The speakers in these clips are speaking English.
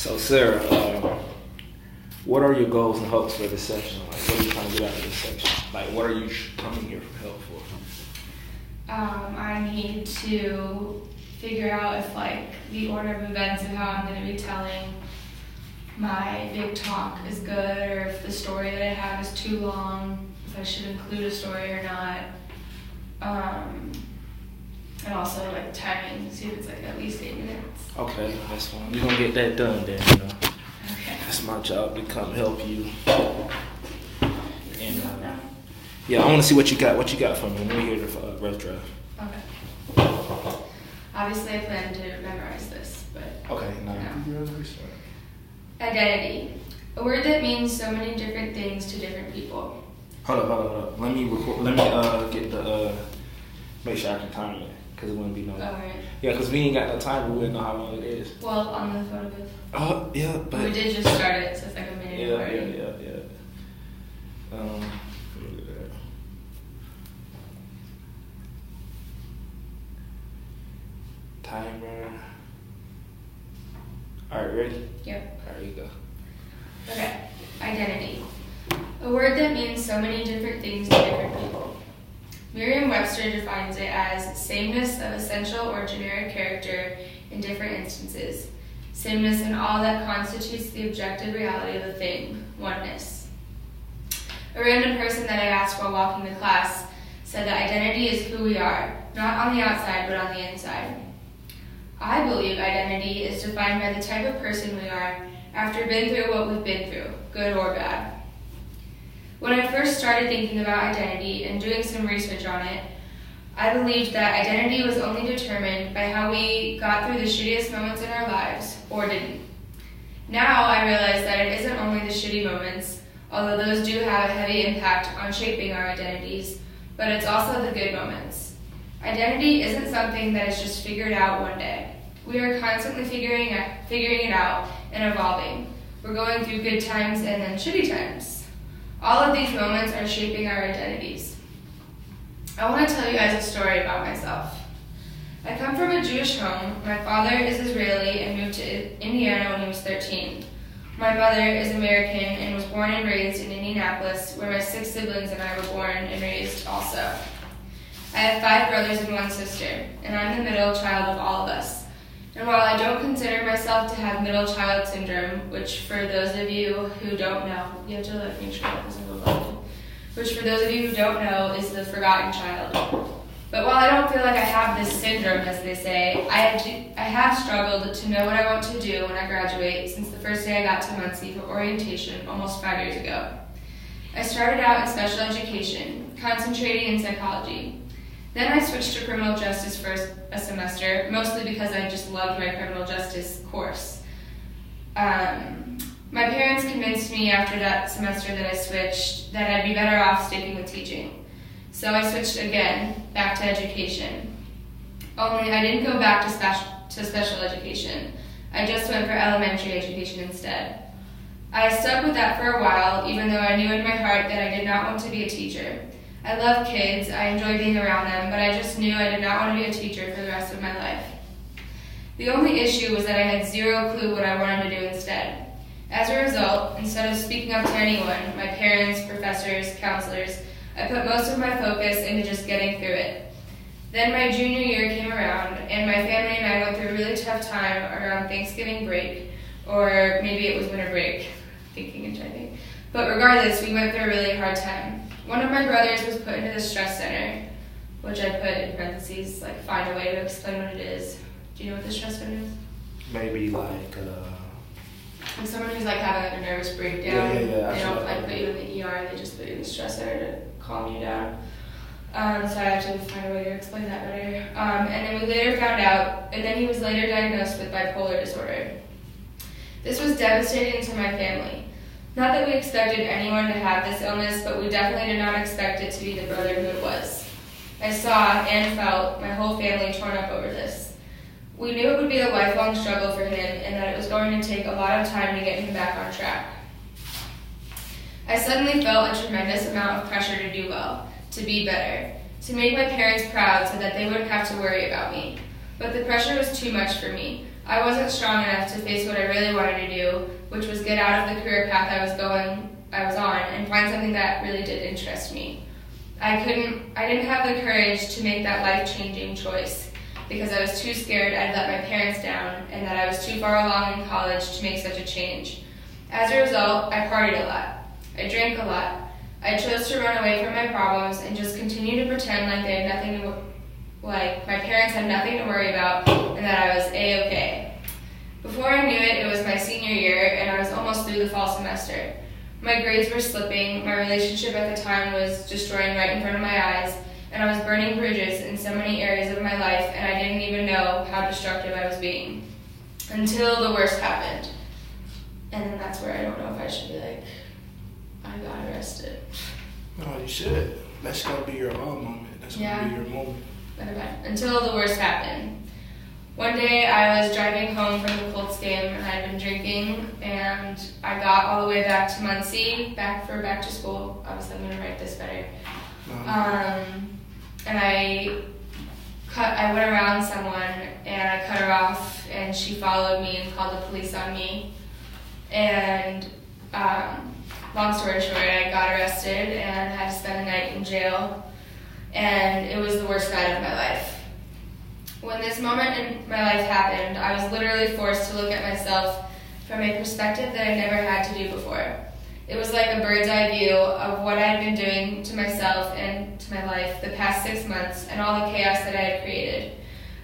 So, Sarah, what are your goals and hopes for this section? Like, what are you trying to get out of this section? Like, what are you coming here for help for? I need to figure out if, like, the order of events of how I'm going to be telling my big talk is good, or if the story that I have is too long, if I should include a story or not. And also, like, timing, see if it's, like, at least 8 minutes. Okay, that's fine. You're going to get that done then, you know. Okay. That's my job to come help you. And, yeah, I want to see what you got for me. Let me hear the rough draft. Okay. Obviously, I plan to memorize this, but... Okay, now. No. Identity. A word that means so many different things to different people. Hold up. Let me get the, make sure I can time it, because it wouldn't be no... Alright. Yeah, because we ain't got no time, we wouldn't know how long it is. Well, on the photo booth. Yeah, but... We did just start it, so it's like a minute already. Yeah. Look at that. Timer. Alright, ready? Yep. Alright, you go. Okay. Identity. A word that means so many different things to different people. Merriam-Webster defines it as sameness of essential or generic character in different instances. Sameness in all that constitutes the objective reality of a thing. Oneness. A random person that I asked while walking to class said that identity is who we are, not on the outside, but on the inside. I believe identity is defined by the type of person we are after been through what we've been through, good or bad. When I first started thinking about identity and doing some research on it, I believed that identity was only determined by how we got through the shittiest moments in our lives, or didn't. Now I realize that it isn't only the shitty moments, although those do have a heavy impact on shaping our identities, but it's also the good moments. Identity isn't something that is just figured out one day. We are constantly figuring it out and evolving. We're going through good times and then shitty times. All of these moments are shaping our identities. I want to tell you guys a story about myself. I come from a Jewish home. My father is Israeli and moved to Indiana when he was 13. My mother is American and was born and raised in Indianapolis, where my 6 siblings and I were born and raised also. I have 5 brothers and 1 sister, and I'm the middle child of all of us. And while I don't consider myself to have middle child syndrome, which for those of you who don't know, you have to make sure that doesn't go bad, which for those of you who don't know is the forgotten child. But while I don't feel like I have this syndrome, as they say, I have struggled to know what I want to do when I graduate since the first day I got to Muncie for orientation almost 5 years ago. I started out in special education, concentrating in psychology. Then I switched to criminal justice for a semester, mostly because I just loved my criminal justice course. My parents convinced me after that semester that I switched that I'd be better off sticking with teaching. So I switched again, back to education. Only I didn't go back to special education. I just went for elementary education instead. I stuck with that for a while, even though I knew in my heart that I did not want to be a teacher. I love kids, I enjoy being around them, but I just knew I did not want to be a teacher for the rest of my life. The only issue was that I had zero clue what I wanted to do instead. As a result, instead of speaking up to anyone, my parents, professors, counselors, I put most of my focus into just getting through it. Then my junior year came around, and my family and I went through a really tough time around Thanksgiving break, or maybe it was winter break, thinking and trying. But regardless, we went through a really hard time. One of my brothers was put into the stress center, which I put in parentheses, like, find a way to explain what it is. Do you know what the stress center is? Maybe like someone who's like having a nervous breakdown. Yeah. They don't like put you in the ER, they just put you in the stress center to calm you down. So I have to find a way to explain that better. And then we later found out, and then he was later diagnosed with bipolar disorder. This was devastating to my family. Not that we expected anyone to have this illness, but we definitely did not expect it to be the brother who it was. I saw and felt my whole family torn up over this. We knew it would be a lifelong struggle for him and that it was going to take a lot of time to get him back on track. I suddenly felt a tremendous amount of pressure to do well, to be better, to make my parents proud so that they wouldn't have to worry about me. But the pressure was too much for me. I wasn't strong enough to face what I really wanted to do, which was get out of the career path I was on and find something that really did interest me. I didn't have the courage to make that life-changing choice because I was too scared I'd let my parents down and that I was too far along in college to make such a change. As a result, I partied a lot. I drank a lot. I chose to run away from my problems and just continue to pretend like they had nothing to like my parents had nothing to worry about and that I was A-okay. Before I knew it, it was my senior year and I was almost through the fall semester. My grades were slipping, my relationship at the time was destroying right in front of my eyes, and I was burning bridges in so many areas of my life and I didn't even know how destructive I was being. Until the worst happened. And then that's where I don't know if I should be like, I got arrested. No, you should. That's gonna be your moment. That's gonna be your moment. Okay. Until the worst happened. One day I was driving home from the Colts game and I had been drinking and I got all the way back to Muncie, back to school. Obviously I'm gonna write this better. And I went around someone and I cut her off and she followed me and called the police on me. And long story short, I got arrested and had to spend the night in jail. And it was the worst night of my life. When this moment in my life happened, I was literally forced to look at myself from a perspective that I never had to do before. It was like a bird's eye view of what I had been doing to myself and to my life the past 6 months and all the chaos that I had created.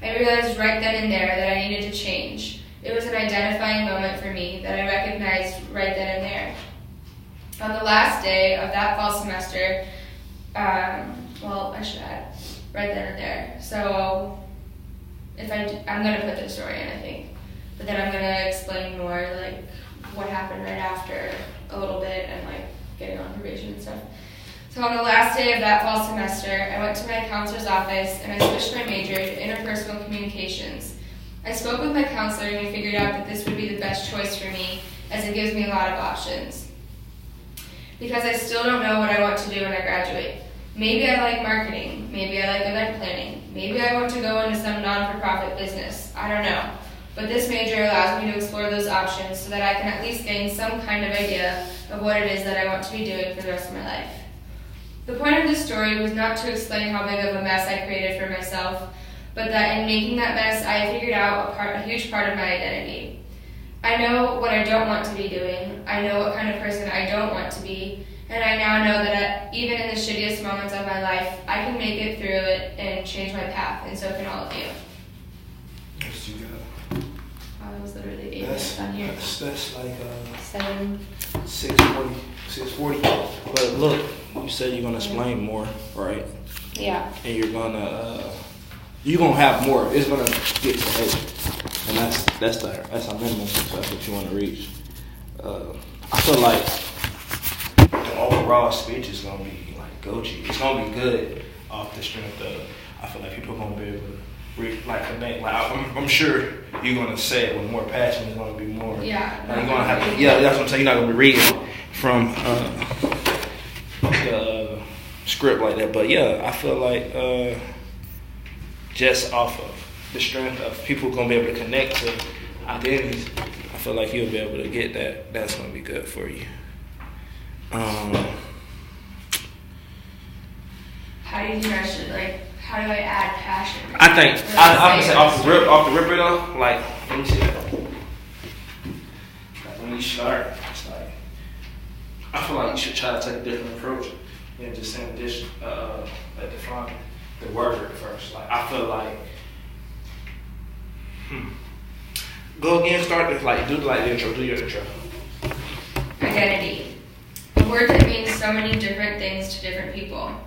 I realized right then and there that I needed to change. It was an identifying moment for me that I recognized right then and there. On the last day of that fall semester, I should add, right then and there. So, I'm going to put the story in, I think. But then I'm going to explain more, like, what happened right after a little bit and, like, getting on probation and stuff. So on the last day of that fall semester, I went to my counselor's office and I switched my major to interpersonal communications. I spoke with my counselor and we figured out that this would be the best choice for me as it gives me a lot of options. Because I still don't know what I want to do when I graduate. Maybe I like marketing, maybe I like event planning, maybe I want to go into some non-for-profit business, I don't know. But this major allows me to explore those options so that I can at least gain some kind of idea of what it is that I want to be doing for the rest of my life. The point of this story was not to explain how big of a mess I created for myself, but that in making that mess, I figured out a huge part of my identity. I know what I don't want to be doing, I know what kind of person I don't want to be, and I now know that even in the shittiest moments of my life, I can make it through it and change my path, and so can all of you. Yes, you got. I was literally 8 minutes on here. That's like 7. 6:40. But look, you said you're gonna explain more, right? Yeah. And you're gonna have more. It's gonna get to 8, and that's our minimum. So that's what you want to reach. I feel like the overall speech is gonna be like Gucci. It's gonna be good off the strength of. I feel like people are gonna be able to connect. Like I'm sure you're gonna say it with more passion. It's gonna be more. Yeah. You're gonna have to. Yeah, that's what I'm saying. You're not gonna be reading from the script like that. But yeah, I feel like just off of the strength of people gonna be able to connect to identities, I feel like you'll be able to get that. That's gonna be good for you. How do you think I should how do I add passion? I think I'm gonna say off the ripper though. Like, let me see that. Like when you start, it's like I feel like you should try to take a different approach than just saying this. Define the word first. Like I feel like, go again. Start with do the intro. Do your intro. Identity. A word that means so many different things to different people.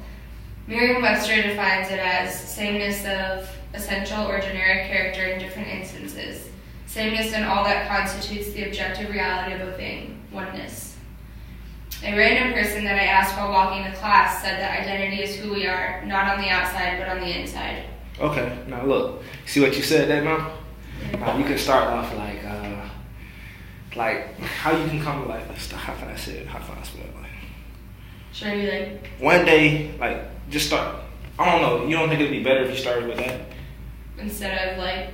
Merriam-Webster defines it as sameness of essential or generic character in different instances. Sameness in all that constitutes the objective reality of a thing. Oneness. A random person that I asked while walking to class said that identity is who we are, not on the outside, but on the inside. Okay, now look. See what you said there, Mom? Now you can start off like how you can come to like this. How can I say it? How can I spell it? Should I be one day, just start. I don't know. You don't think it'd be better if you started with that? instead of like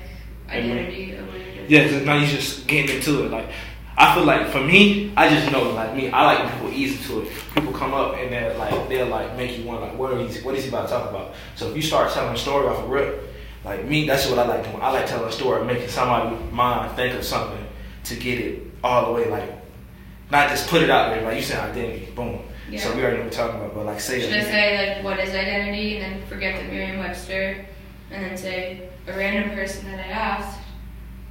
identity awareness. Yeah, because now you're just getting into it. Like, I feel like for me, I just know, like me, I like people easy to it. People come up and they'll make you want, like, what is he about to talk about? So if you start telling a story off a rip, like me, that's what I like doing. I like telling a story, making somebody's mind think of something to get it all the way, like, not just put it out there, like you said, identity, boom. Yeah. So we already know what we're talking about, but like say Should it. I say like what is identity and then forget the Merriam-Webster and then say a random person that I asked?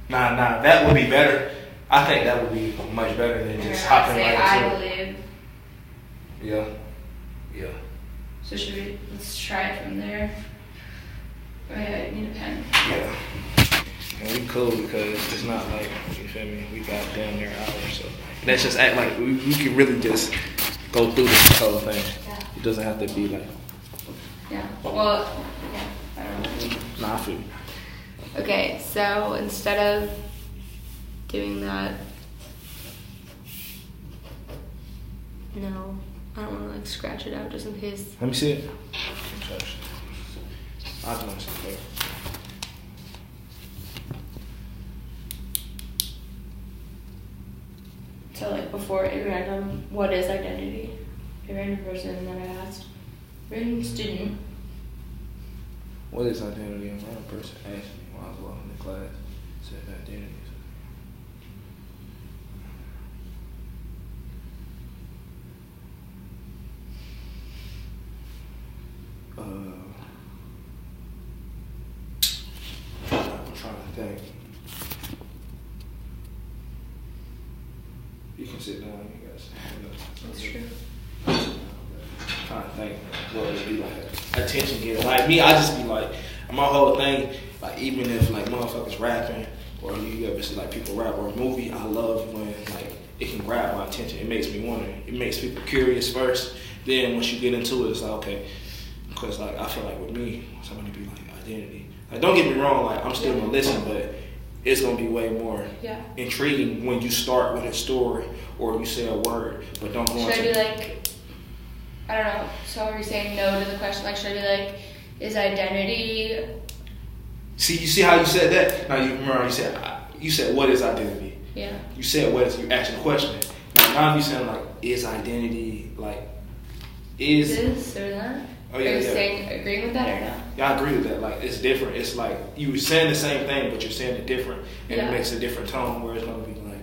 Nah, that would be better. I think that would be much better than just hopping say right into I it. believe. Yeah. So let's try it from there. Oh yeah, I need a pen. Yeah. And we cool because it's not like, you feel me, we got damn near an hour, so let's just act like we can really just go through this whole thing. Yeah. It doesn't have to be like, Yeah. Well, yeah, I don't know. nah, I feel you. Okay, so instead of doing that, no, I don't want to like scratch it out just in case. Let me see it. I don't know. So like before a random, what is identity? A random person that I asked, random student. What is identity? A random person asked me while I was walking to class. Said identity. I'm trying to think. You can sit down, you guys. That's true. Trying to think what would be like attention getter. Like me, I just be like, my whole thing, like even if like motherfuckers rapping or you ever see like people rap or a movie, I love when like it can grab my attention. It makes me wonder. It makes people curious first. Then once you get into it, it's like okay. Because like I feel like with me, somebody be like identity. Like don't get me wrong, like I'm still gonna listen, but it's gonna be way more intriguing when you start with a story or you say a word, but don't go into. Should I be like, I don't know. So are you saying no to the question? Like should I be like, is identity? See, you see how you said that? Now you remember you said what is identity? Yeah. You said what is you asking the question. Now you saying like is identity like is This or that? Oh yeah, Are you yeah. saying agreeing with that or not? Yeah, I agree with that. Like it's different. It's like you were saying the same thing, but you're saying it different, and it makes a different tone. Where it's gonna be like,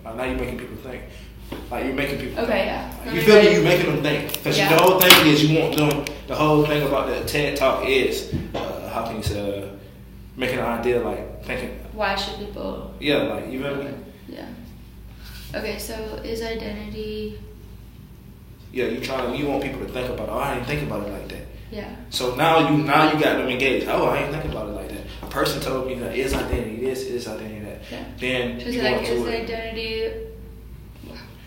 Like now you're making people think. Like you're making people. Okay, think. yeah. Like, you feel me? You making them think. Because Yeah. the whole thing is you want them. The whole thing about the TED Talk is how can you say making an idea like thinking. Why should people? Yeah, like you feel me? Yeah. Okay, so is identity? Yeah, you want people to think about it. Oh, I didn't think about it like that. Yeah. So now you got them engaged. Oh, I ain't thinking about it like that. A person told me that is identity this, is identity that. Yeah. Then Is you it like want to is it. identity?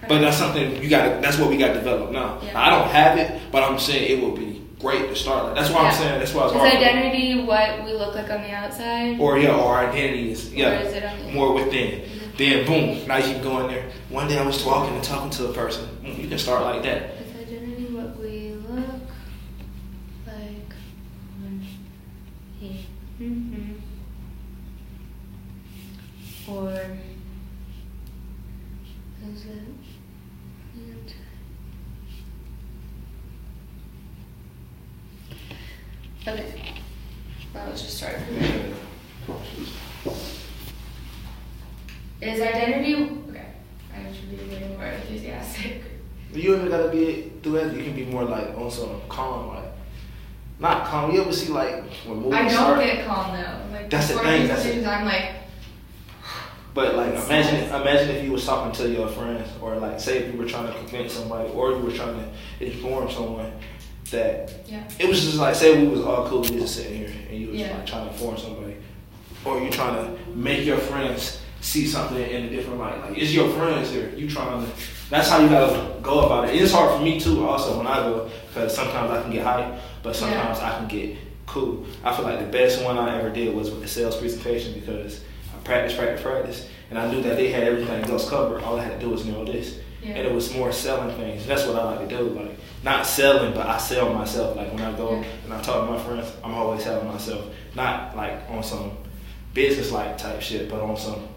But that's something you got. That's what we got to develop now. Yeah. I don't have it, but I'm saying it would be great to start. Like, that's why I'm saying. That's why it's Is hard. identity what we look like on the outside? Or identity is Or is it on the more within. Then boom, now you can go in there. One day I was walking and talking to a person. You can start like that. Is identity what we look like on the Or is it okay. Well, let's just start from there. Is identity okay? I should be way more enthusiastic. You even gotta be through that. You can be more like on some calm, like not calm. You ever see like when movies I don't start? get calm though. Like That's the before thing, these that's things, I'm like. But like imagine if you was talking to your friends, or like say if you were trying to convince somebody, or you were trying to inform someone that it was just like say we was all cool, we just sitting here and you was like trying to inform somebody, or you trying to make your friends see something in a different light. Like it's your friends here. You trying to. That's how you gotta go about it. It's hard for me too. Also when I go, because sometimes I can get hyped, but sometimes I can get cool. I feel like the best one I ever did was with the sales presentation because I practice, and I knew that they had everything else covered. All I had to do was know this. and it was more selling things. That's what I like to do. Like not selling, but I sell myself. Like when I go and I talk to my friends, I'm always selling myself. Not like on some business like type shit, but on some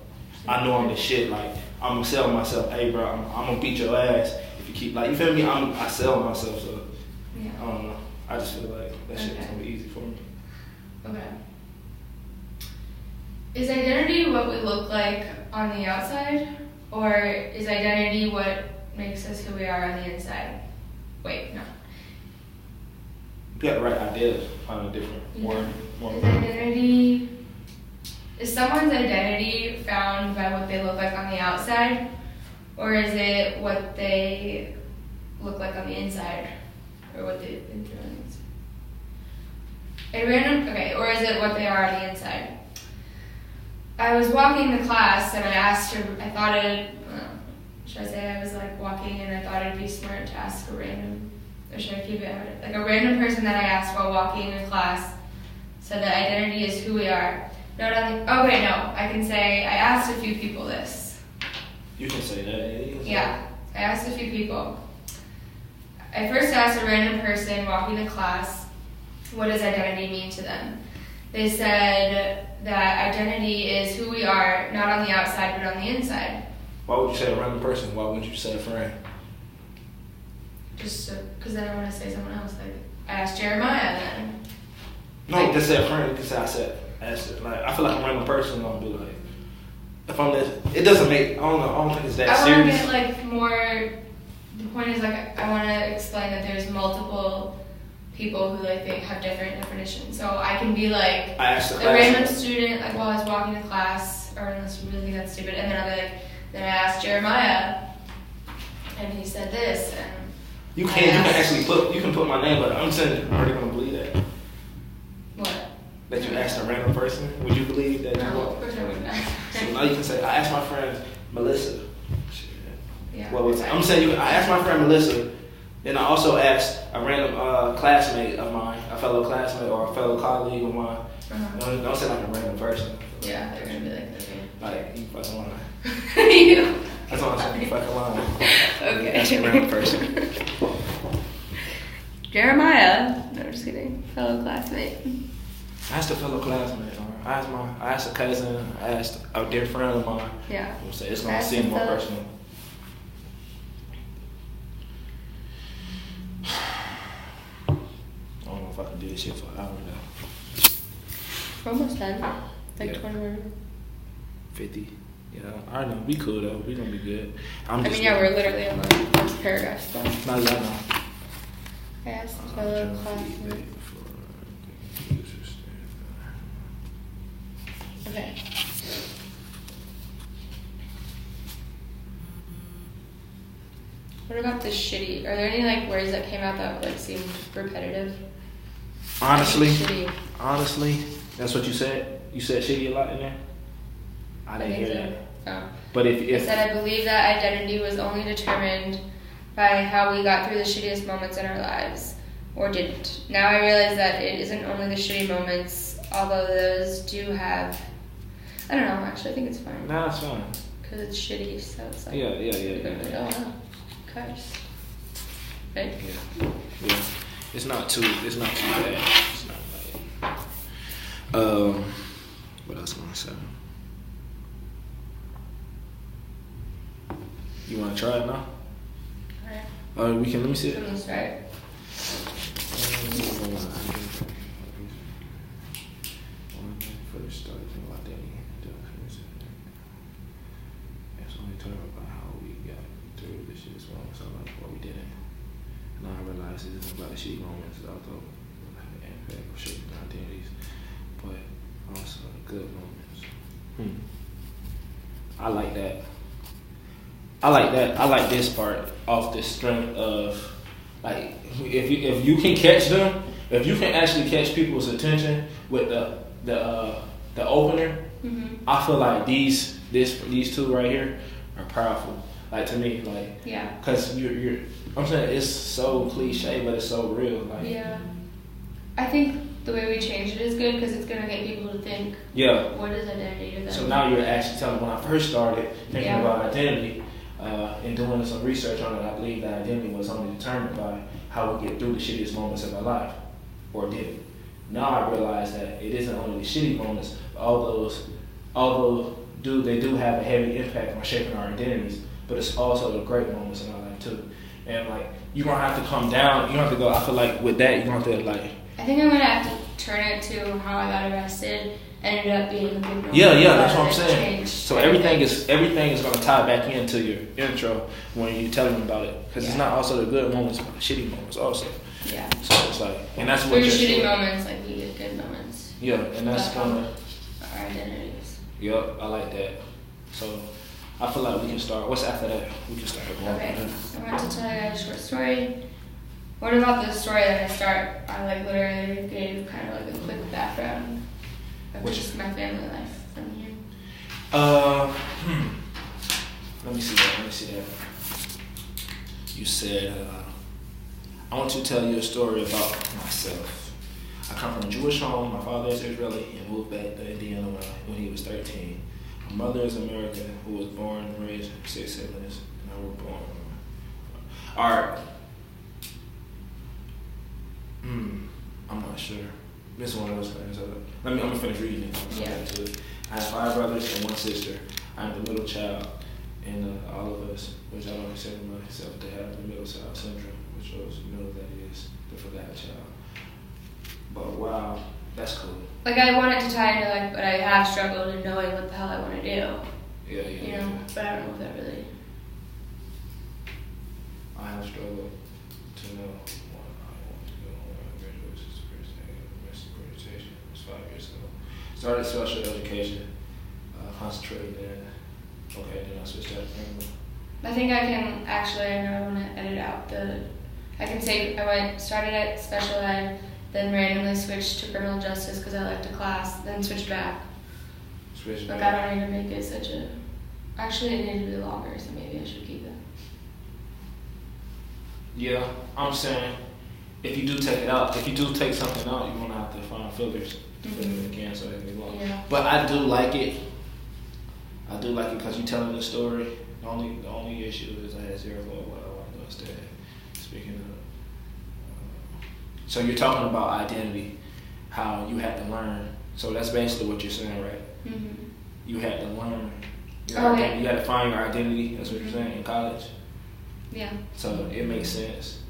I know I'm the shit. Like I'm gonna sell myself. Hey, bro, I'm gonna beat your ass if you keep like you feel me. I sell myself. So I don't know. I just feel like that shit is gonna be easy for me. Okay. Is identity what we look like on the outside, or is identity what makes us who we are on the inside? Wait, no. You got the right ideas. Find a different word. Is someone's identity found by what they look like on the outside, or is it what they look like on the inside, or what they've been through on the inside? Or is it what they are on the inside? I was walking to class and I asked her, I was like walking and I thought it'd be smart to ask a random, or should I keep it out? Like a random person that I asked while walking in class said that identity is who we are. No, nothing. Oh wait, no. I can say I asked a few people this. You can say that. Yeah, I asked a few people. I first asked a random person walking to class, what does identity mean to them? They said that identity is who we are, not on the outside, but on the inside. Why would you say a random person? Why wouldn't you say a friend? Just because then I want to say someone else. Like I asked Jeremiah then. No, just say a friend. You can say I asked it. Like I feel like a random person gonna be like, if I'm this, it doesn't make. I don't know. I don't think it's that serious. I want to get like more. The point is like I want to explain that there's multiple people who like they have different definitions. So I can be like I asked a random student, like while I was walking to class, or unless you really think that's stupid, and then I'll be like, then I asked Jeremiah, and he said this, and you can actually put my name, but I'm saying, are they gonna believe that? What? That you asked a random person? Would you believe that? No, of course I wouldn't. So now you can say, I asked my friend Melissa. Shit. Yeah. What was it? I'm saying I asked my friend Melissa. Then I also asked a random classmate of mine, a fellow classmate or a fellow colleague of mine. Don't say like a random person. Yeah, they're gonna be like, okay. Like, you fucking lying. You. That's what I'm saying, you fucking lying. Okay. That's a random person. Jeremiah. No, just kidding. Fellow classmate. I asked a fellow classmate, or I asked a cousin, I asked a dear friend of mine. Yeah. I'm say it's gonna seem more personal. I don't know if I can do this shit for an hour now. We're almost done. Like Yeah. 20 minutes. 50. Yeah, I know. We cool though. We gonna be good. We're literally on the first paragraph. So. Not that now. I asked a fellow classmate. Okay. What about the shitty? Are there any like words that came out that like seemed repetitive? Honestly, shitty. that's what you said. You said shitty a lot in there. I didn't hear that. Oh. But if I said I believe that identity was only determined by how we got through the shittiest moments in our lives, or didn't. Now I realize that it isn't only the shitty moments, although those do have. I don't know. Actually, I think it's fine. nah, it's fine. Because it's shitty, so it's like. Yeah. Oh no, curse. Right. Yeah. It's not too bad. It's not like. What else am I saying? You want to try it now? Alright. We can. Let me see it. Let me start. First started thinking about that. That's only talking about how we got through this shit. So like what we didn't. Now I realize it isn't about the shitty moments, although the impact of shaping our identities, but also the good moments. I like that. I like this part off the strength of like if you can catch them, if you can actually catch people's attention with the opener, I feel like these two right here are powerful. Like to me, like Yeah. because you're I'm saying it's so cliche, but it's so real. Like Yeah. I think the way we change it is good because it's gonna get people to think. Yeah. What is identity to them? So now you're actually telling me when I first started thinking about identity, In doing some research on it, I believe that identity was only determined by how we get through the shittiest moments of our life, or did it? Now I realize that it isn't only the shitty moments, but although they do have a heavy impact on shaping our identities, but it's also the great moments in our life too. And like, you're gonna have to come down. You don't have to go. I feel like with that, you're gonna have to like. I think I'm gonna have to turn it to how I got arrested. Ended up being a big moment. Yeah, that's what I'm saying. Changed. So everything is gonna tie back into your intro when you tell them about it, because it's not also the good moments, but the shitty moments also. Yeah. So it's like, and that's what through your shitty story. moments, like we get good moments. Yeah, and that's kind of our identities. Yep, I like that. So I feel like we can start. What's after that? We can start going. Okay, I want to tell you guys a short story. What about the story that I like literally gave kind of like a quick background of just my family life from here. Let me see that. You said, I want to tell you a story about myself. I come from a Jewish home. My father is Israeli and moved back to Indiana when he was 13. My mother is American, who was born and raised 6 siblings, and I was born. All right. I'm not sure. This is one of those things. I'm gonna finish reading it. Yeah. I have 5 brothers and 1 sister. I'm the middle child, and all of us, which I don't consider myself to have the middle child syndrome, which shows middle that is the forgotten child. But wow, that's cool. Like I wanted to tie into like, but I have struggled in knowing what the hell I want to do. Yeah. You know, but I don't know if that really. I have struggled to know what I want to do when I graduated as a first domestic orientation. It was 5 years ago. Started special education, concentrated in. Okay, then I switched out to I think I can actually. I know I want to edit out the. I can say started at special ed, then randomly switched to criminal justice because I liked a class, then switched back. Like I don't need to make it such a. Actually, it needed to be longer, so maybe I should keep it. Yeah, I'm saying if you do take it out, if you do take something out, you're gonna have to find fillers to fill it again so it can be long. Yeah. But I do like it. I do like it because you're telling the story. The only issue is I had 0 for what I want to do instead. Speaking of, so you're talking about identity, how you had to learn. So that's basically what you're saying, right? Mm-hmm. You had to learn. Your Okay. identity. You had to find your identity. That's what you're saying in college. Yeah. So it makes sense.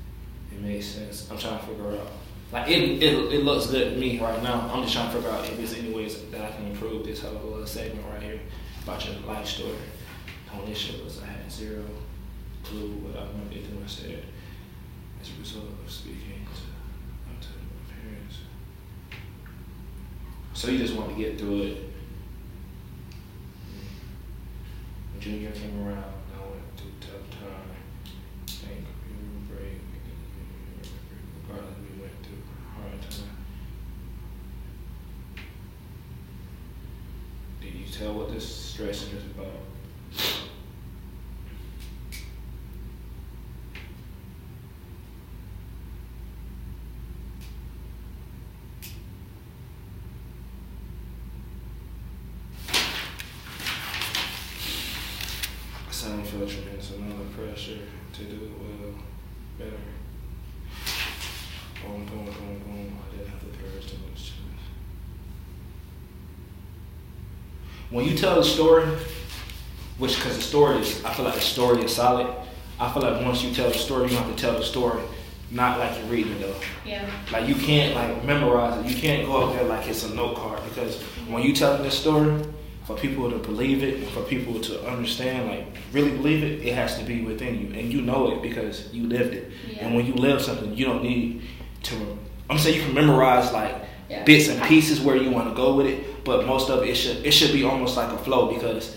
It makes sense. I'm trying to figure out. Like it looks good to me right now. I'm just trying to figure out if there's any ways that I can improve this whole segment right here about your life story. The only issue was I had 0 clue what I wanted to do instead as a result of speaking to my parents. So you just want to get through it. When junior came around, I went through a tough time. Think we were brave. Regardless, we went through a hard time. Did you tell what this stressing is about? I don't feel tremendous amount of pressure to do it well, better. Boom. I didn't have to purge too much. When you tell the story, because the story is, I feel like the story is solid. I feel like once you tell the story, you have to tell the story, not like you're reading it though. Yeah. Like you can't like memorize it. You can't go up there like it's a note card, because when you telling this story, for people to believe it, and for people to understand, like really believe it, it has to be within you, and you know it because you lived it. Yeah. And when you live something, you don't need to. I'm saying you can memorize like Yeah. bits and pieces where you want to go with it, but most of it should be almost like a flow, because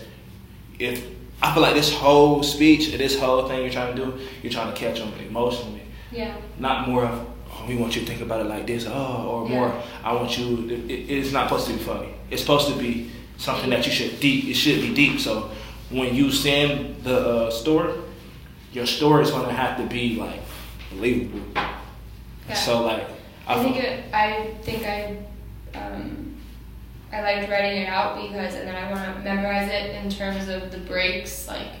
if I feel like this whole speech, this whole thing you're trying to do, you're trying to catch them emotionally. Yeah. Not more of, oh, we want you to think about it like this, or more, I want you. It's not supposed to be funny. It's supposed to be something that you should deep. It should be deep. So when you send the story, your story is going to have to be like believable. Yeah. So like, I liked writing it out because, and then I want to memorize it in terms of the breaks, like,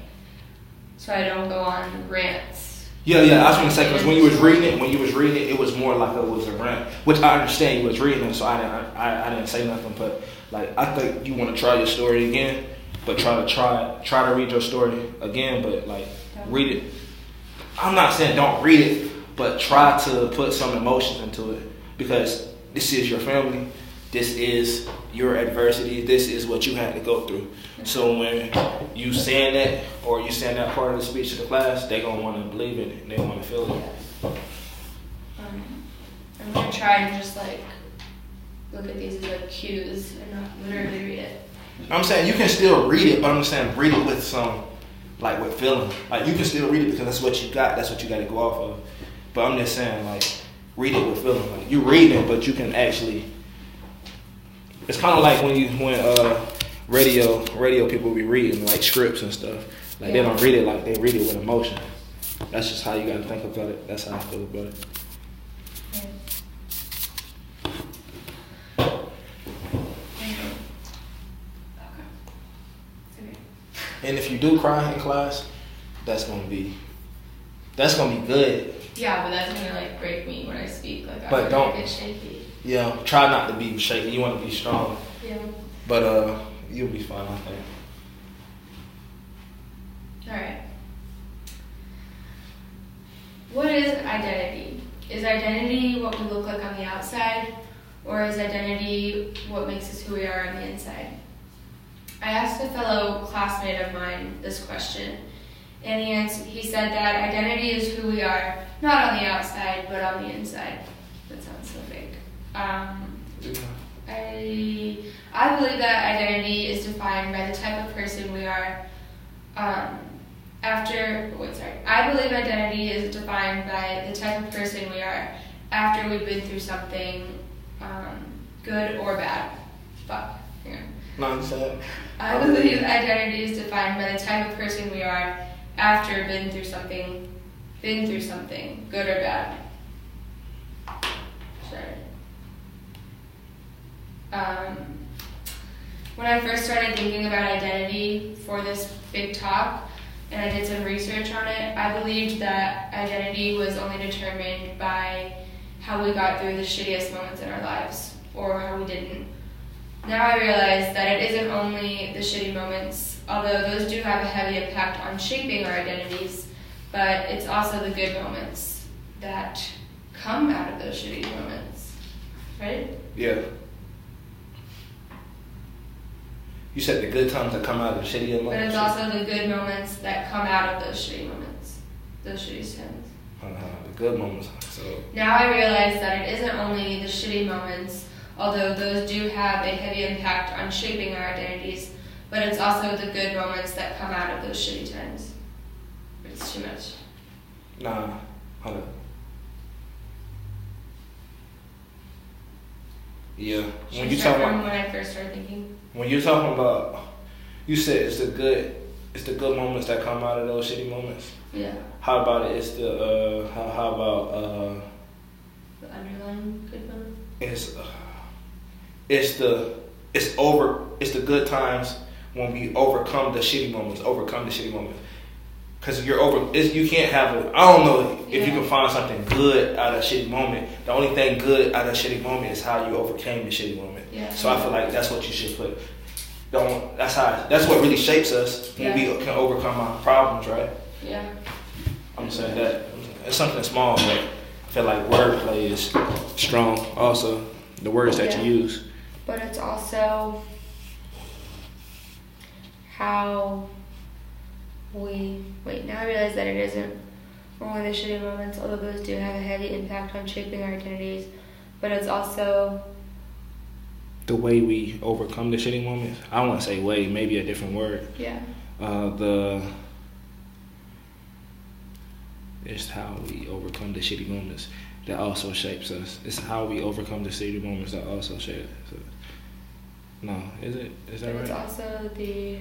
so I don't go on rants. Yeah. I was gonna say because when you was reading it, it was more like it was a rant, which I understand you was reading it, so I didn't say nothing. But like I think you want to try your story again, but try to read your story again, but like read it. I'm not saying don't read it, but try to put some emotions into it because this is your family. This is your adversity. This is what you had to go through. So when you saying that or you saying that part of the speech to the class, they gonna want to believe in it and they want to feel it. I'm gonna try and just like look at these as like cues and not literally read it. I'm saying you can still read it, but I'm saying read it with some, like with feeling. Like you can still read it because that's what you got. That's what you got to go off of. But I'm just saying like read it with feeling. Like you read it, but you can actually. It's kind of like when radio people be reading like scripts and stuff. Like they don't read it like they read it with emotion. That's just how you got to think about it. That's how I feel about it. And if you do cry in class, that's gonna be good. Yeah, but that's gonna like break me when I speak. Like, but don't get shaky. Yeah, try not to be shaky. You want to be strong. Yeah. But you'll be fine, I think. All right. What is identity? Is identity what we look like on the outside, or is identity what makes us who we are on the inside? I asked a fellow classmate of mine this question, and he said that identity is who we are, not on the outside, but on the inside. That sounds so fake. I believe that identity is defined by the type of person we are. I believe identity is defined by the type of person we are after we've been through something good or bad. I believe identity is defined by the type of person we are after been through something good or bad. Sorry. When I first started thinking about identity for this big talk, and I did some research on it, I believed that identity was only determined by how we got through the shittiest moments in our lives, or how we didn't. Now I realize that it isn't only the shitty moments, although those do have a heavy impact on shaping our identities, but it's also the good moments that come out of those shitty moments, right? Yeah. You said the good times that come out of the shitty moments? But it's also the good moments that come out of those shitty moments, those shitty times. The good moments. So now I realize that it isn't only the shitty moments, although those do have a heavy impact on shaping our identities, but it's also the good moments that come out of those shitty times. It's too much. Nah, hold up. Yeah. When you talk about when I first started thinking. When you're talking about, you said it's the good moments that come out of those shitty moments. Yeah. How about it? It's the how about the underlying good moments. It's the good times when we overcome the shitty moments. Because you can't have it. I don't know if you can find something good out of a shitty moment. The only thing good out of a shitty moment is how you overcame the shitty moment. Yeah. So I feel like that's what you should put. That's what really shapes us when we can overcome our problems, right? Yeah. I'm saying that it's something small, but I feel like wordplay is strong. Also, the words that you use. But it's also how now I realize that it isn't only the shitty moments, although those do have a heavy impact on shaping our identities, but it's also the way we overcome the shitty moments. I don't want to say way, maybe a different word. Yeah. It's how we overcome the shitty moments that also shapes us. It's how we overcome the shitty moments that also shape us. No, is it? Is that right? It's also the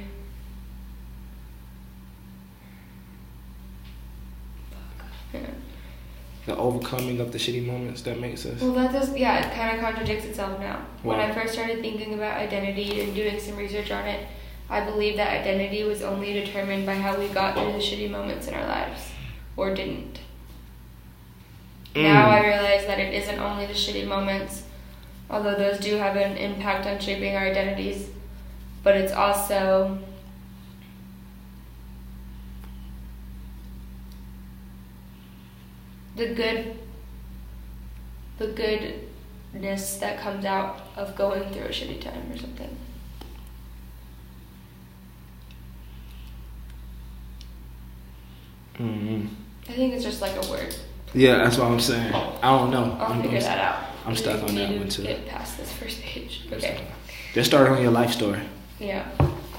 the overcoming of the shitty moments that makes us. Well, it kind of contradicts itself now. Wow. When I first started thinking about identity and doing some research on it, I believed that identity was only determined by how we got through the shitty moments in our lives, or didn't. Now I realize that it isn't only the shitty moments, although those do have an impact on shaping our identities, but it's also the goodness that comes out of going through a shitty time or something. I think it's just like a word. Yeah, that's what I'm saying. I don't know. I'll figure that out. I'm stuck on that one too. Get past this first page. Okay. Just start on your life story. Yeah.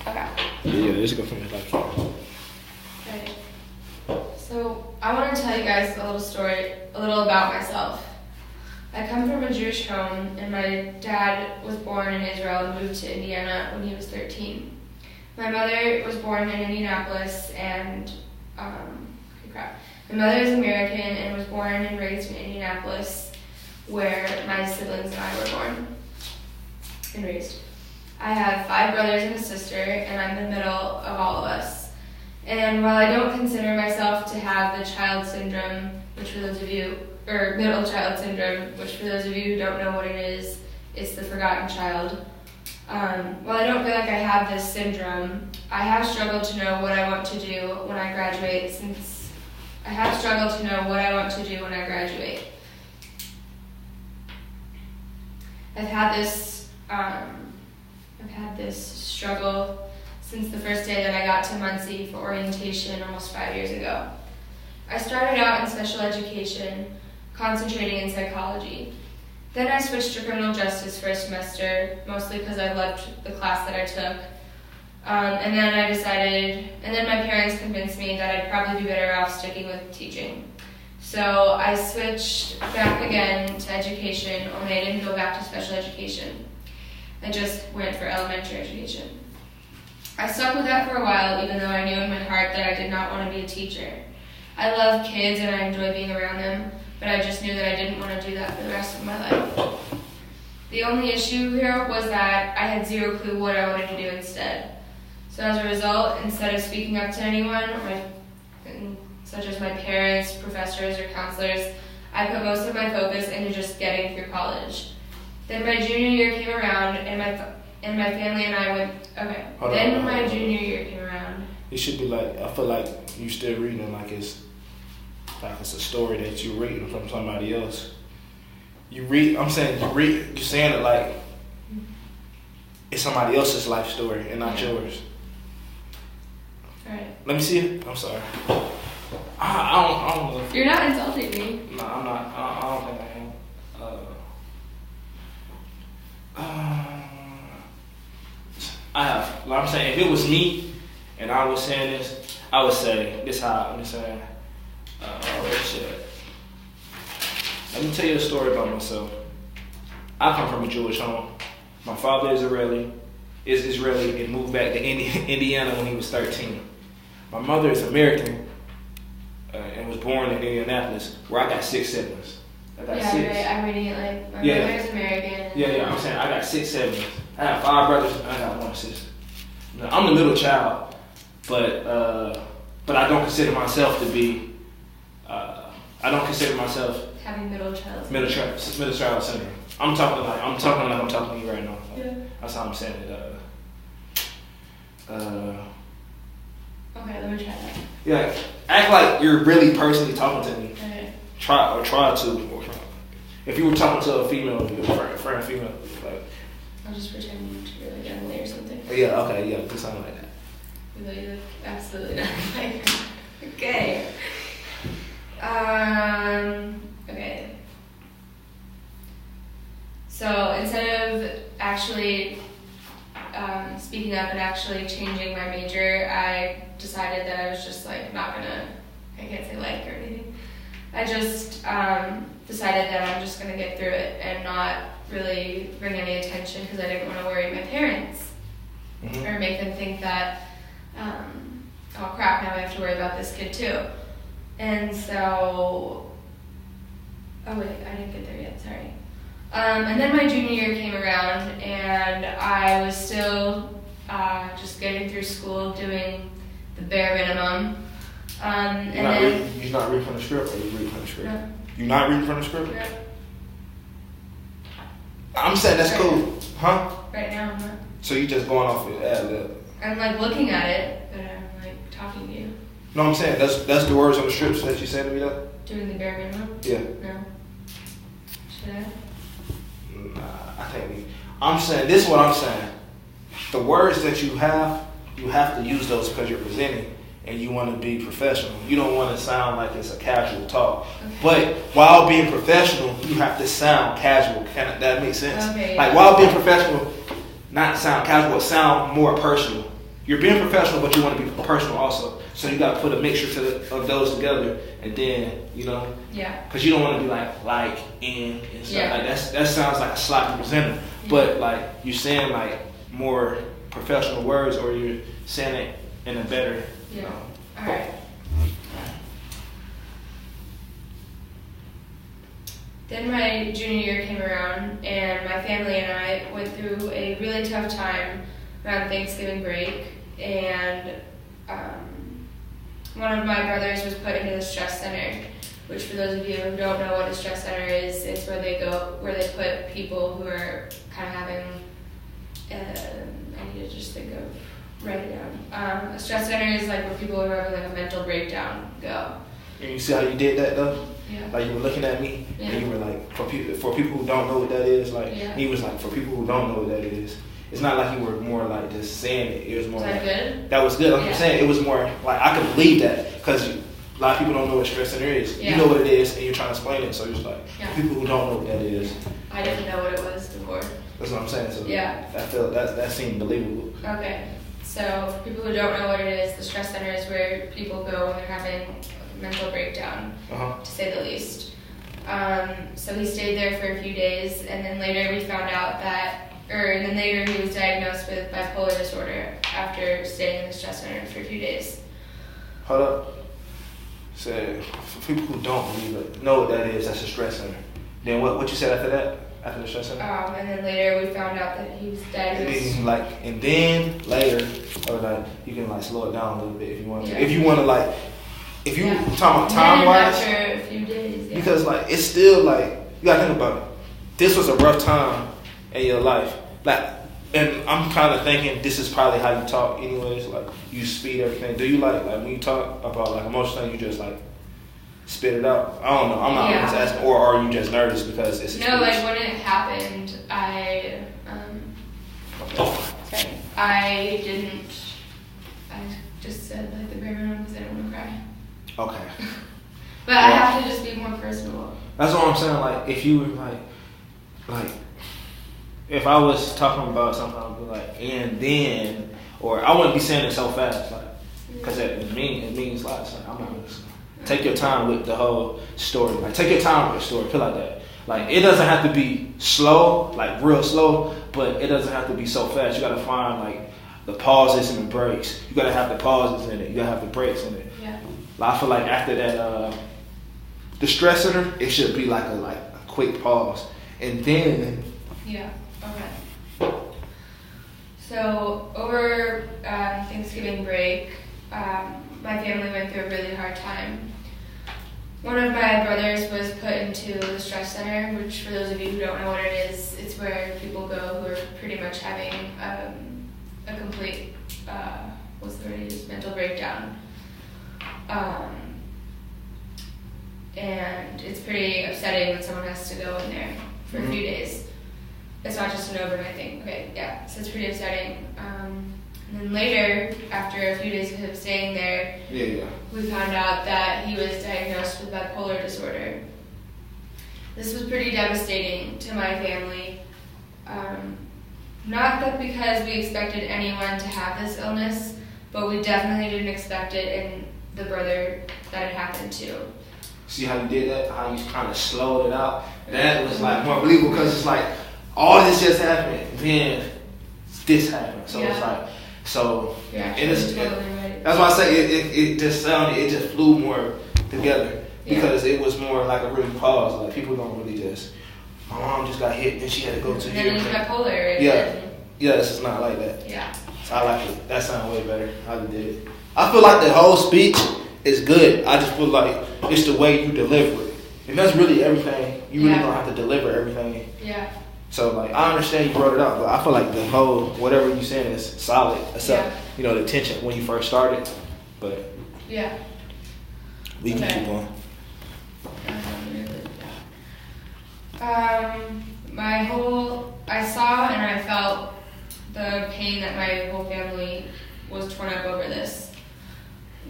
Okay. Yeah, let's go from your life story. Okay. So I want to tell you guys a little about myself. I come from a Jewish home, and my dad was born in Israel and moved to Indiana when he was 13. My mother was born in Indianapolis, and my mother is American and was born and raised in Indianapolis, where my siblings and I were born and raised. I have 5 brothers and a sister, and I'm the middle of all of us. And while I don't consider myself to have the child syndrome, middle child syndrome, which for those of you who don't know what it is, it's the forgotten child. While I don't feel like I have this syndrome, I have struggled to know what I want to do when I graduate I've had this struggle since the first day that I got to Muncie for orientation almost 5 years ago. I started out in special education, concentrating in psychology. Then I switched to criminal justice for a semester, mostly because I loved the class that I took. And then my parents convinced me that I'd probably be better off sticking with teaching. So I switched back again to education, only I didn't go back to special education. I just went for elementary education. I stuck with that for a while, even though I knew in my heart that I did not want to be a teacher. I love kids and I enjoy being around them, but I just knew that I didn't want to do that for the rest of my life. The only issue here was that I had zero clue what I wanted to do instead. So as a result, instead of speaking up to anyone, such as my parents, professors, or counselors, I put most of my focus into just getting through college. Then my junior year came around, and my family and I went. Okay. My junior year came around. It should be like, I feel like you still reading like it's a story that you're reading from somebody else. You're saying it like it's somebody else's life story and not yours. Alright. Let me see it. I'm sorry. I don't know. You're not insulting me. No, I'm not. I don't think I am. I'm saying, if it was me and I was saying this, I would say this how I'm saying. Shit. Let me tell you a story about myself. I come from a Jewish home. My father is Israeli and moved back to Indiana when he was 13. My mother is American and was born in Indianapolis, where I got 6 siblings. I got 6. Right. I'm reading it like my mother's American. Yeah. I'm saying I got 6 siblings. I have 5 brothers and I got 1 sister. Now, I'm the middle child, but I don't consider myself to be. I don't consider myself having middle child syndrome. I'm talking like I'm talking to you right now. Yeah. That's how I'm saying it. Okay, let me try that. Yeah, act like you're really personally talking to me. Okay. Try to. If you were talking to a female, a friend female, like. I'll just pretend to be like Emily or something. Yeah. Okay. Yeah. Do something like that. You look absolutely not like her. Okay. Okay. So instead of actually speaking up and actually changing my major, I decided that I was just like not gonna, I can't say like or anything. I just decided that I'm just gonna get through it and not really bring any attention because I didn't want to worry my parents or make them think that, oh crap, now I have to worry about this kid too. And so, oh wait, I didn't get there yet, sorry. And then my junior year came around and I was still just getting through school, doing the bare minimum. And You're not reading from the script, or you reading from the script? No. You're not reading from the script? No, I'm saying that's cool, huh? right now I'm not. So you just going off your ad lib? I'm like looking at it, but I'm like talking to you. No, I'm saying that's the words on the scripts that you said to me though. Doing the bare minimum? Yeah. No. Should I? Nah, I think I'm saying this is what I'm saying. The words that you have to use those because you're presenting and you want to be professional. You don't want to sound like it's a casual talk. Okay. But while being professional, you have to sound casual. That make sense? Okay, Like yeah. while being professional, not sound casual, but sound more personal. You're being professional, but you want to be personal also. So you got to put a mixture of those together, and then Yeah. because you don't want to be like and stuff Yeah. like that sounds like a sloppy presenter. But like you're saying like more professional words, or you're saying it in a better. Yeah. All right. Then my junior year came around, and my family and I went through a really tough time around Thanksgiving break, and one of my brothers was put into the stress center, which for those of you who don't know what a stress center is, it's where they put people who are kind of having, I need to just think of, write it down. A stress center is like where people who are having like a mental breakdown go. And you see how you did that though? Yeah. Like you were looking at me, Yeah. and you were like, for people who don't know what that is, like Yeah. he was like, for people who don't know what that is, it's not like you were more like just saying it. It was more. Was that like, good? That was good. Like Yeah. I'm saying, it was more like I could believe that because a lot of people don't know what stress center is. Yeah. You know what it is, and you're trying to explain it. So it's like Yeah. people who don't know what that is. I didn't know what it was before. That's what I'm saying. So Yeah. I felt that seemed believable. Okay, so for people who don't know what it is, the stress center is where people go when they're having a mental breakdown, to say the least. So he stayed there for a few days, and then later we found out and then later he was diagnosed with bipolar disorder after staying in the stress center for a few days. Hold up. Said for people who don't believe it, know what that is. That's a stress center. Then what you said after that? After the stress center? And then later we found out that he was diagnosed. And then later, or like you can like slow it down a little bit if you want to. Yeah. If you want to like, if you Yeah. talking about And time then wise, after a few days, yeah. because like it's still like you gotta think about it. This was a rough time in your life, like, and I'm kind of thinking this is probably how you talk, anyways. Like you speed everything. Do you like when you talk about like emotional things, you just like spit it out? I don't know. I'm not just asking, or are you just nervous because it's No, like when it happened, I just said like the bare minimum because I don't want to cry. Okay. But I have to just be more personal. That's what I'm saying. Like, if you were like, if I was talking about something, I would be like, and then, or I wouldn't be saying it so fast, like, because it means lots. Like, I'm not just take your time with the whole story. Like, take your time with the story. Put it like that. Like, it doesn't have to be slow, like real slow, but it doesn't have to be so fast. You gotta find like the pauses and the breaks. You gotta have the pauses in it. You gotta have the breaks in it. Yeah. I feel like after that, the stress center, it should be like a quick pause, and then. Yeah. Okay. So over Thanksgiving break, my family went through a really hard time. One of my brothers was put into the stress center, which for those of you who don't know what it is, it's where people go who are pretty much having a complete, what's the word I use, mental breakdown. And it's pretty upsetting when someone has to go in there for a few days. It's not just an overnight thing. Okay, yeah, so it's pretty upsetting. And then later, after a few days of him staying there, we found out that he was diagnosed with bipolar disorder. This was pretty devastating to my family. Not that because we expected anyone to have this illness, but we definitely didn't expect it in the brother that it happened to. See how you did that? How you kind of slowed it out? That was like more believable because it's like all this just happened, then this happened. So it's like, so Yeah, it is. totally right. That's why I say it just sounded, it just flew more together because it was more like a really pause. Like people don't really just. My mom just got hit and she had to go to And then it's bipolar. Yeah, it's just not like that. Yeah. So I like it. That sounds way better. I did it. I feel like the whole speech is good. I just feel like it's the way you deliver it. And that's really everything. You really don't have to deliver everything. Yeah. So like I understand you brought it up, but I feel like the whole whatever you saying is solid. Except the tension when you first started. But yeah, we can keep going. I saw and I felt the pain that my whole family was torn up over this.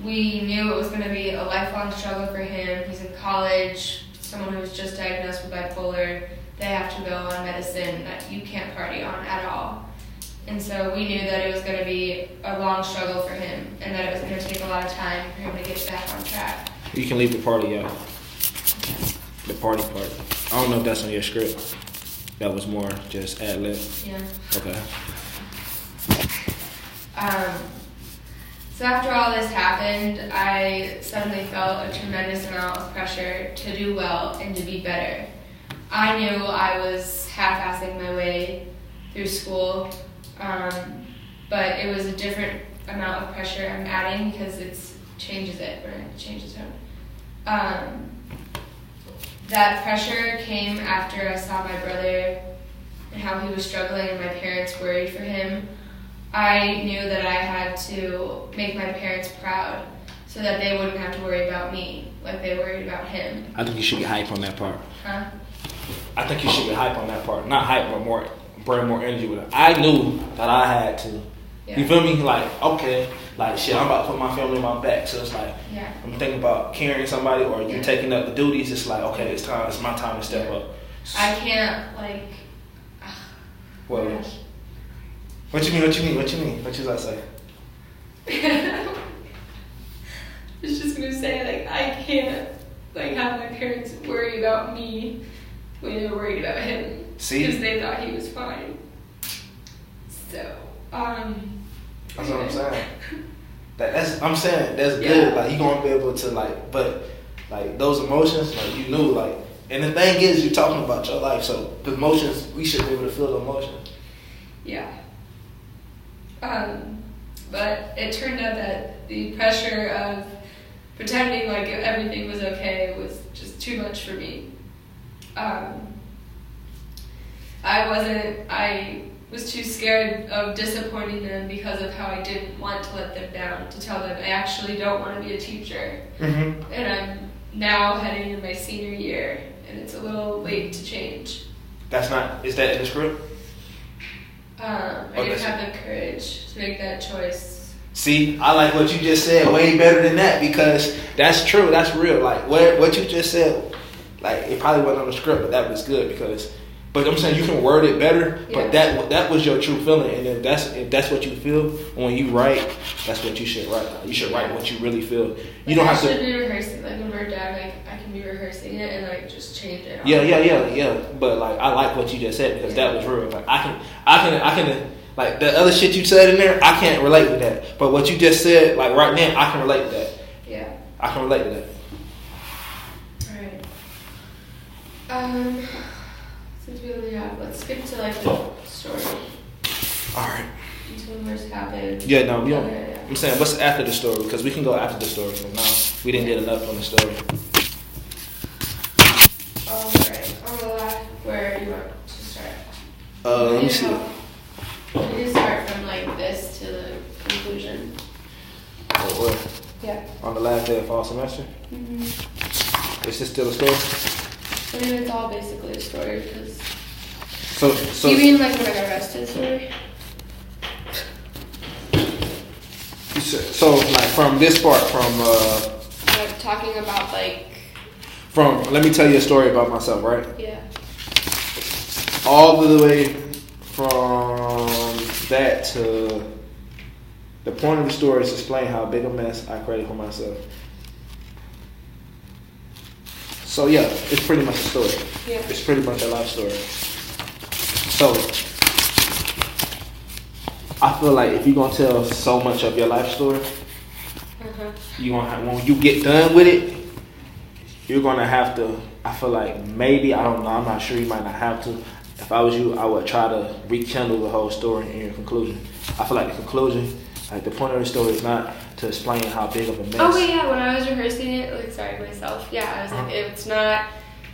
We knew it was going to be a lifelong struggle for him. He's in college, someone who was just diagnosed with bipolar. They have to go on medicine that you can't party on at all. And so we knew that it was going to be a long struggle for him and that it was going to take a lot of time for him to get back on track. You can leave the party out. The party part. I don't know if that's on your script. That was more just ad lib. Yeah. Okay. So after all this happened, I suddenly felt a tremendous amount of pressure to do well and to be better. I knew I was half-assing my way through school, but it was a different amount of pressure I'm adding because it changes tone. That pressure came after I saw my brother and how he was struggling and my parents worried for him. I knew that I had to make my parents proud so that they wouldn't have to worry about me like they worried about him. I think you should get hype on that part. Huh? I think you should get hype on that part. Not hype, but bring more energy with it. I knew that I had to. Yeah. You feel me? Like, okay, like shit, I'm about to put my family on my back. So it's like, I'm thinking about carrying somebody or you taking up the duties. It's like, okay, it's my time to step up. I can't, like... What you mean? What you was I say? I was just gonna say, like, I can't, like, have my parents worry about me when they're worried about him. See? Because they thought he was fine. So, that's what I'm saying. I'm saying that's good. Like you gonna be able to but those emotions, like you knew, like. And the thing is, you're talking about your life, so the emotions we should be able to feel the emotions. Yeah. But it turned out that the pressure of pretending like everything was okay was just too much for me. I was too scared of disappointing them because of how I didn't want to let them down, to tell them I actually don't want to be a teacher. Mm-hmm. And I'm now heading into my senior year, and it's a little late to change. Is that in the script? I didn't have the courage to make that choice. See, I like what you just said way better than that because that's true, that's real. Like what you just said, like it probably wasn't on the script, but that was good because. But I'm saying you can word it better. Yeah. But that was your true feeling, and if that's what you feel when you write, that's what you should write. You should write what you really feel. You don't have to. I should be rehearsing. Like when we're done, I can be rehearsing it and like just change it. Yeah. But like I like what you just said because that was real. Like I can like the other shit you said in there. I can't relate with that. But what you just said, like right now, I can relate to that. Yeah. I can relate to that. All right. Since we only have, let's skip to like the story. All right. Until the worst happened. Yeah, no, we don't. Okay, yeah. I'm saying, what's after the story? Because we can go after the story. But now we didn't get enough on the story. All right. On the left, where do you want to start? Let me see. We need to start from like this to the conclusion. Oh, where? Yeah. On the last day of fall semester. Mm-hmm. Is this still a story? I mean, it's all basically a story because. So. You mean like when I got arrested story? So like from this part, Like talking about like. Let me tell you a story about myself, right? Yeah. All the way from that to the point of the story is to explain how big a mess I created for myself. So yeah, it's pretty much a story. Yeah. It's pretty much a life story. So I feel like if you're gonna tell so much of your life story, you gonna have, when you get done with it, you're gonna have to. I feel like maybe, I don't know, I'm not sure, you might not have to. if I was you, I would try to rekindle the whole story in your conclusion. I feel like the conclusion, like the point of the story is not to explain how big of a mess. Oh wait, yeah. When I was rehearsing it, like sorry myself. Yeah, I was like, it's not.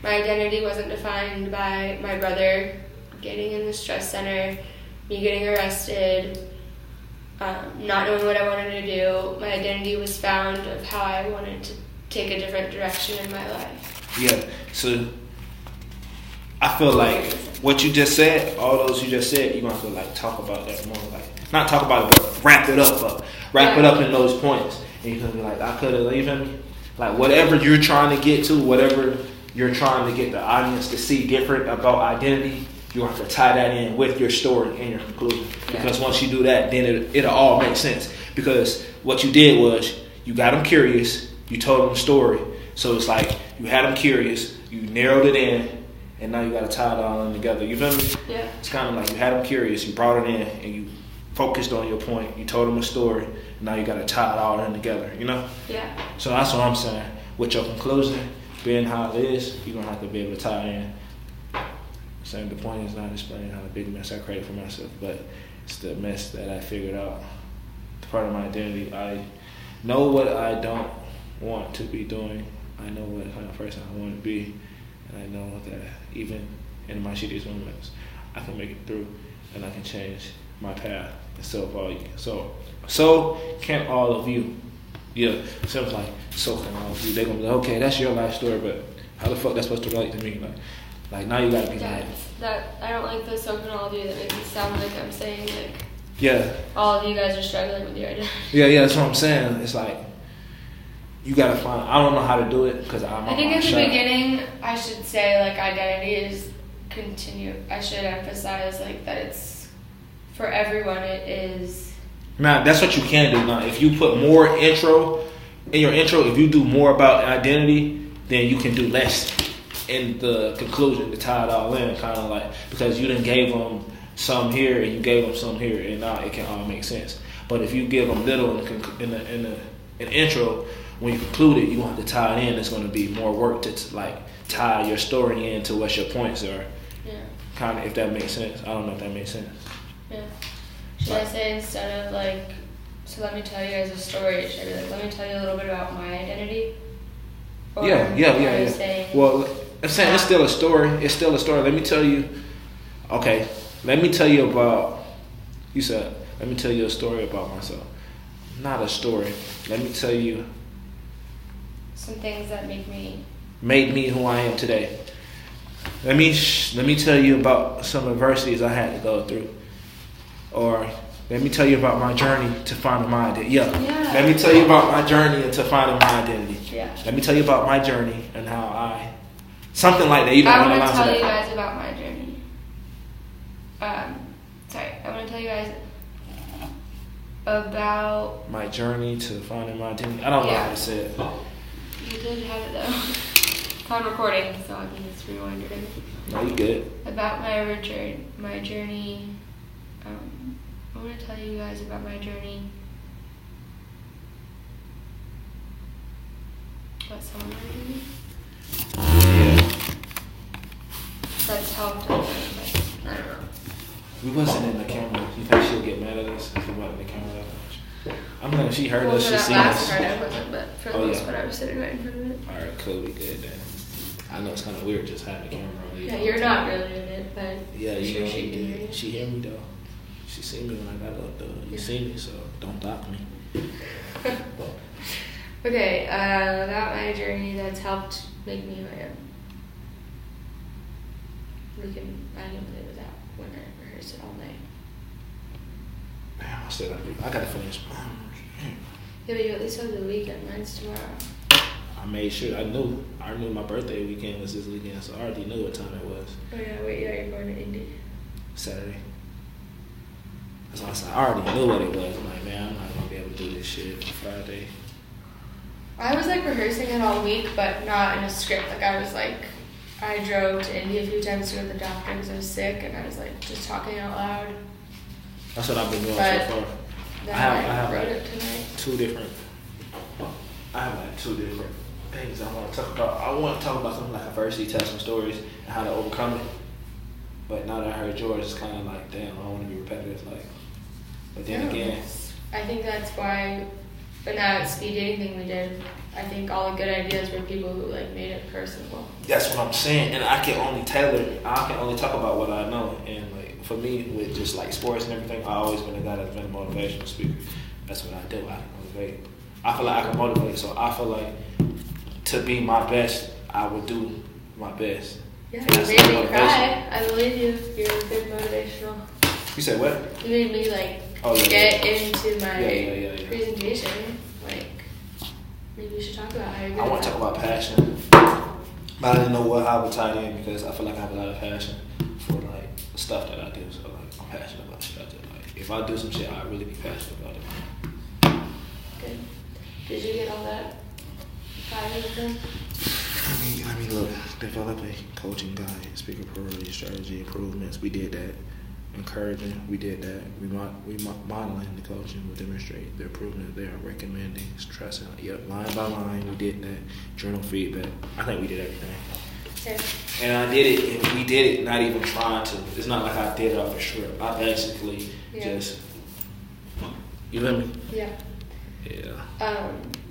My identity wasn't defined by my brother getting in the stress center, me getting arrested, not knowing what I wanted to do. My identity was found of how I wanted to take a different direction in my life. Yeah. So I feel like what you just said, all those you just said, you're gonna have to like talk about that more. Like not talk about it, but wrap it up. Wrap it up in those points. And you're gonna be like, I could have, you feel me? Like whatever you're trying to get to, whatever you're trying to get the audience to see different about identity, you have to tie that in with your story and your conclusion. Because once you do that, then it'll all make sense. Because what you did was you got them curious, you told them the story. So it's like you had them curious, you narrowed it in, and now you got to tie it all in together. You feel me? Yeah. It's kind of like you had them curious, you brought it in, and you focused on your point. You told them a story, and now you got to tie it all in together. You know? Yeah. So that's what I'm saying. With your conclusion being how it is, you're gonna have to be able to tie in. Saying the point is not explaining how the big mess I created for myself, but it's the mess that I figured out. It's part of my identity. I know what I don't want to be doing. I know what kind of person I want to be, and I know that even in my shittiest moments, I can make it through, and I can change my path. And so can all of you. Yeah, so it's like, so can all of you. They're gonna be like, okay, that's your life story, but how the fuck that's supposed to relate to me? Like now you gotta be like, that I don't like the so can all of you. That makes it sound like I'm saying like, yeah, all of you guys are struggling with your identity. Yeah, that's what I'm saying. It's like you gotta find. I don't know how to do it because I think at the beginning I should say like identity is continue. I should emphasize like that it's for everyone. It is. Now that's what you can do. Now if you put more intro in your intro, if you do more about identity, then you can do less in the conclusion to tie it all in, kind of like because you done gave them some here and you gave them some here, and now it can all make sense. But if you give them little in the intro, when you conclude it, you want to tie it in. It's going to be more work to like tie your story into what your points are. Yeah. Kind of, if that makes sense. I don't know if that makes sense. Yeah. Should I say instead of like, so let me tell you guys a story, should I be like, let me tell you a little bit about my identity? Or Yeah. Saying, well, I'm saying it's still a story. It's still a story. Let me tell you. Okay. Let me tell you about. You said. Let me tell you a story about myself. Not a story. Let me tell you. Some things that made me who I am today. Let me tell you about some adversities I had to go through. Or let me tell you about my journey to finding my identity. Yeah. Let me tell you about my journey into finding my identity. Yeah. Let me tell you about my journey and how something like that. You don't I want want to tell you guys about my journey. I want to tell you guys about my journey to finding my identity. I don't know how to say it. You did have it though. I'm recording, so I can just rewind it. No, you good. About my journey. I want to tell you guys about my journey. What someone heard me? Yeah. That's helped. I don't know. We wasn't in the camera. You think she'll get mad at us if we weren't in the camera that much? I'm gonna. She heard us. She For seen that last us. part, I wasn't, but for the most part, I was sitting right in front of it. All right, cool. We good then. I know it's kind of weird just having the camera on. Yeah, you're not really in it, but yeah, you know, she can hear you. She hear me though. She see me when I got up though. You see me, so don't block me. Okay, about my journey that's helped make me who I am. I can play with that when I rehearse it all night. Damn, I said I gotta finish. Yeah, but you at least have the weekend. Mine's tomorrow. I made sure. I knew my birthday weekend was this weekend, so I already knew what time it was. Oh yeah, wait, yeah, you're going to Indy. Saturday. That's why I said I already knew what it was. I'm like, man, I'm not gonna be able to do this shit on Friday. I was like rehearsing it all week, but not in a script. Like I drove to Indy a few times to go to the doctor because I was sick, and I was like just talking out loud. That's what I've been doing But so far. Then I have wrote like it tonight. I have like two different things I want to talk about. I want to talk about something like adversity, tell some stories, and how to overcome it. But now that I heard yours, it's kind of like, damn, I don't want to be repetitive. Like, but then No, again, I think that's why, but that speed dating thing we did, I think all the good ideas were people who like made it personable. that's what I'm saying. And I can only talk about what I know. And like for me, with just like sports and everything, I always been a guy that's been a motivational speaker. That's what I do. I can motivate. I feel like I can motivate. So I feel like to be my best, I would do my best. Yeah, And you that's made my me motivation. cry. I believe you. You're a good motivational. You said what? You made me like Oh, yeah, get into my Yeah. presentation. Like maybe you should talk about how you're good I want at to talk that. about passion, but I didn't know what I would tie it in because I feel like I have a lot of passion for like stuff that I do. So like I'm passionate about shit I do. Like if I do some shit, I really be passionate about it. Good. Did you get all that? 5 of them? I mean, look, develop a coaching guide, speaker priority, strategy, improvements. We did that. Encouraging, we did that. We modeling the coaching, we demonstrate the improvement they are recommending, stressing. Yep, line by line, we did that. Journal feedback. I think we did everything. Okay. And I did it, and we did it not even trying to. It's not like I did it off a script. I basically Yeah. just, you feel me? Yeah. Yeah.